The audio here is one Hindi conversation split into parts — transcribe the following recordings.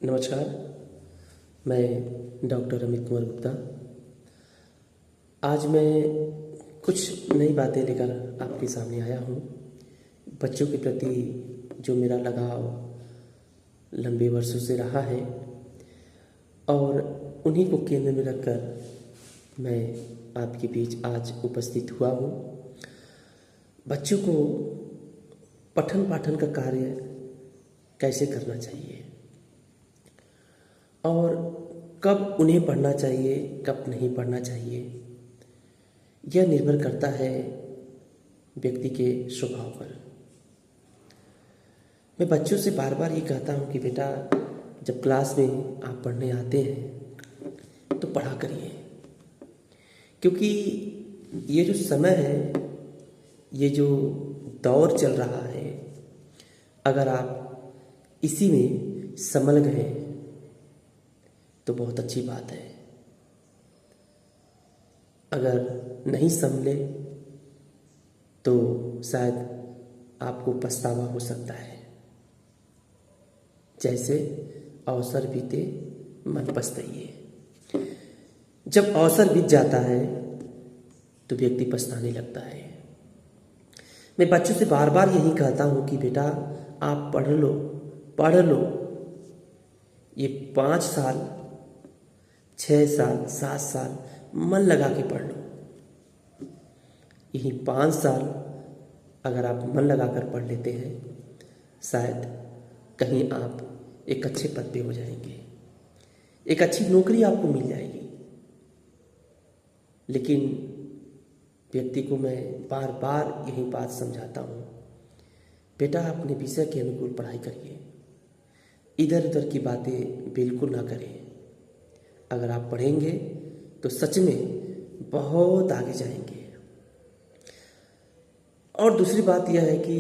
नमस्कार। मैं डॉक्टर अमित कुमार गुप्ता। आज मैं कुछ नई बातें लेकर आपके सामने आया हूँ। बच्चों के प्रति जो मेरा लगाव लंबे वर्षों से रहा है और उन्हीं को केंद्र में रखकर मैं आपके बीच आज उपस्थित हुआ हूँ। बच्चों को पठन पाठन का कार्य कैसे करना चाहिए और कब उन्हें पढ़ना चाहिए, कब नहीं पढ़ना चाहिए, यह निर्भर करता है व्यक्ति के स्वभाव पर। मैं बच्चों से बार बार ये कहता हूँ कि बेटा, जब क्लास में आप पढ़ने आते हैं तो पढ़ा करिए, क्योंकि ये जो समय है, ये जो दौर चल रहा है, अगर आप इसी में संलग्न गए तो बहुत अच्छी बात है। अगर नहीं संभले तो शायद आपको पछतावा हो सकता है। जैसे अवसर बीते मन पछताइए। जब अवसर बीत जाता है तो व्यक्ति पछताने लगता है। मैं बच्चों से बार बार यही कहता हूँ कि बेटा, आप पढ़ लो, पढ़ लो। ये 5 साल, 6 साल, 7 साल मन लगा के पढ़ लो। यही 5 साल अगर आप मन लगा कर पढ़ लेते हैं, शायद कहीं आप एक अच्छे पद पे हो जाएंगे, एक अच्छी नौकरी आपको मिल जाएगी। लेकिन व्यक्ति को मैं बार बार यही बात समझाता हूँ, बेटा अपने विषय के अनुकूल पढ़ाई करिए, इधर उधर की बातें बिल्कुल ना करें। अगर आप पढ़ेंगे तो सच में बहुत आगे जाएंगे। और दूसरी बात यह है कि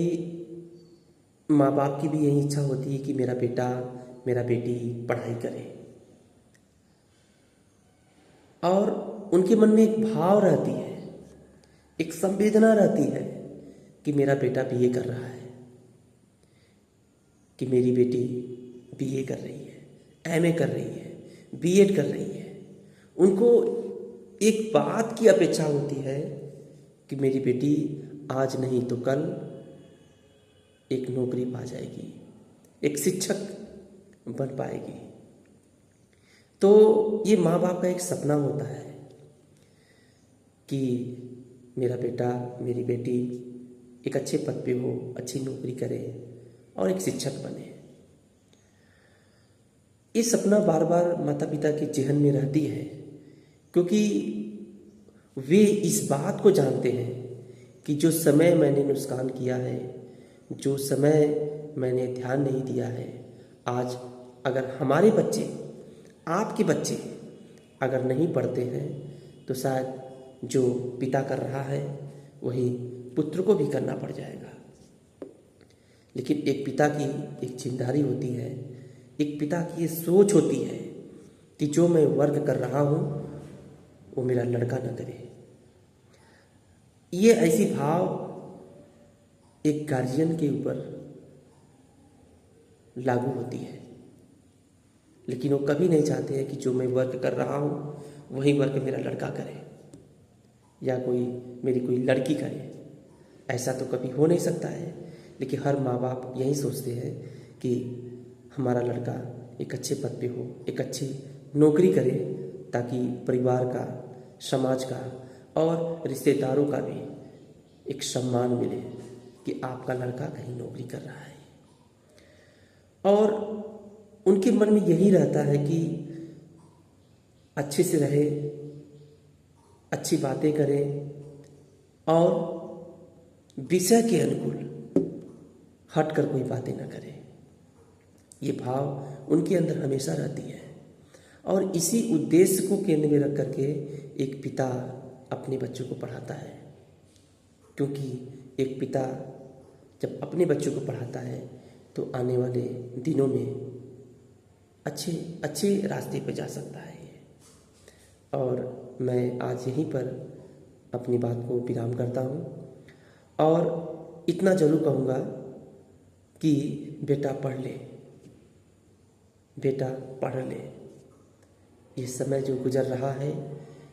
माँ बाप की भी यही इच्छा होती है कि मेरा बेटा, मेरा बेटी पढ़ाई करे, और उनके मन में एक भाव रहती है, एक संवेदना रहती है कि मेरा बेटा बीए कर रहा है, कि मेरी बेटी बीए कर रही है, एमए कर रही है, बीएड कर रही है। उनको एक बात की अपेक्षा होती है कि मेरी बेटी आज नहीं तो कल एक नौकरी पा जाएगी, एक शिक्षक बन पाएगी। तो ये माँ बाप का एक सपना होता है कि मेरा बेटा, मेरी बेटी एक अच्छे पद पे हो, अच्छी नौकरी करे और एक शिक्षक बने। ये सपना बार बार माता पिता के जेहन में रहती है, क्योंकि वे इस बात को जानते हैं कि जो समय मैंने नुकसान किया है, जो समय मैंने ध्यान नहीं दिया है, आज अगर हमारे बच्चे, आपके बच्चे अगर नहीं पढ़ते हैं तो शायद जो पिता कर रहा है वही पुत्र को भी करना पड़ जाएगा। लेकिन एक पिता की एक जिम्मेदारी होती है, एक पिता की ये सोच होती है कि जो मैं वर्क कर रहा हूँ वो मेरा लड़का न करे। ये ऐसी भाव एक गार्जियन के ऊपर लागू होती है, लेकिन वो कभी नहीं चाहते हैं कि जो मैं वर्क कर रहा हूँ वही वर्क मेरा लड़का करे या मेरी कोई लड़की करे। ऐसा तो कभी हो नहीं सकता है। लेकिन हर माँ बाप यही सोचते हैं कि हमारा लड़का एक अच्छे पद पे हो, एक अच्छी नौकरी करे, ताकि परिवार का, समाज का और रिश्तेदारों का भी एक सम्मान मिले कि आपका लड़का कहीं नौकरी कर रहा है। और उनके मन में यही रहता है कि अच्छे से रहे, अच्छी बातें करें और विषय के अनुकूल हट कर कोई बातें ना करें। ये भाव उनके अंदर हमेशा रहती है। और इसी उद्देश्य को केंद्र में रख करके एक पिता अपने बच्चों को पढ़ाता है, क्योंकि एक पिता जब अपने बच्चों को पढ़ाता है तो आने वाले दिनों में अच्छे अच्छे रास्ते पर जा सकता है। और मैं आज यहीं पर अपनी बात को विराम करता हूँ और इतना ज़रूर कहूँगा कि बेटा पढ़ ले, बेटा पढ़ ले, ये समय जो गुजर रहा है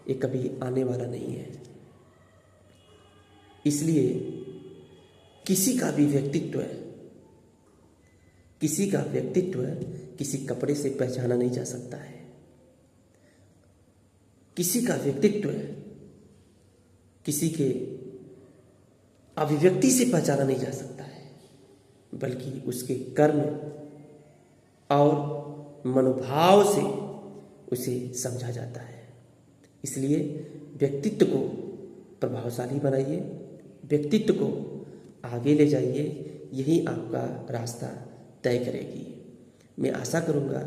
ये कभी आने वाला नहीं है। इसलिए किसी का भी व्यक्तित्व किसी कपड़े से पहचाना नहीं जा सकता है। किसी का व्यक्तित्व किसी के अभिव्यक्ति से पहचाना नहीं जा सकता है, बल्कि उसके कर्म और मनोभाव से उसे समझा जाता है। इसलिए व्यक्तित्व को प्रभावशाली बनाइए, व्यक्तित्व को आगे ले जाइए, यही आपका रास्ता तय करेगी। मैं आशा करूँगा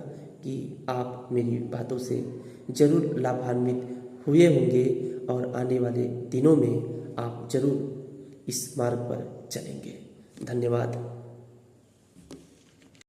कि आप मेरी बातों से ज़रूर लाभान्वित हुए होंगे और आने वाले दिनों में आप ज़रूर इस मार्ग पर चलेंगे। धन्यवाद।